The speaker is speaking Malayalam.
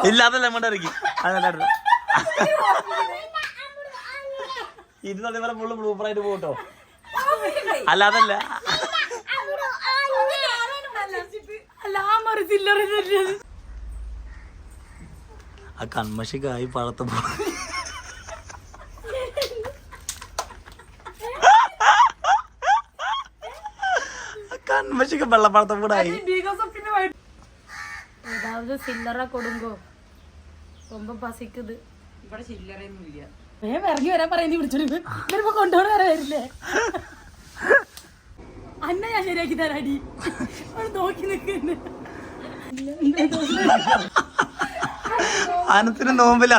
ഇല്ല അതല്ല അങ്ങോട്ട് ഇറക്കി അതല്ല ഇരുന്നോളി വരെ ഫുള്ള് ബ്ലൂപ്പറായിട്ട് പോട്ടോ. അല്ല അതല്ല ആ കൺമഷിക്കായി പഴത്ത കൺമഷിക്ക് വെള്ളപ്പഴത്തം കൂടെ ആയി. ஏதாவது சில்லற கொடுங்கோ ரொம்ப பசிக்குது. ഇവിടെ ചില്ലറയൊന്നും ഇല്ല. ഇറങ്ങി വരാൻ പറയുന്നത് വിളിച്ചോളൂ. ഇവരിപ്പോ കൊണ്ടുപോകണ വരെ വരില്ലേ? അന്ന ഞാൻ ശരിയാക്കി തരാടി നോക്കി നിൽക്കുന്നു. അനത്തിന് നോമ്പില്ല.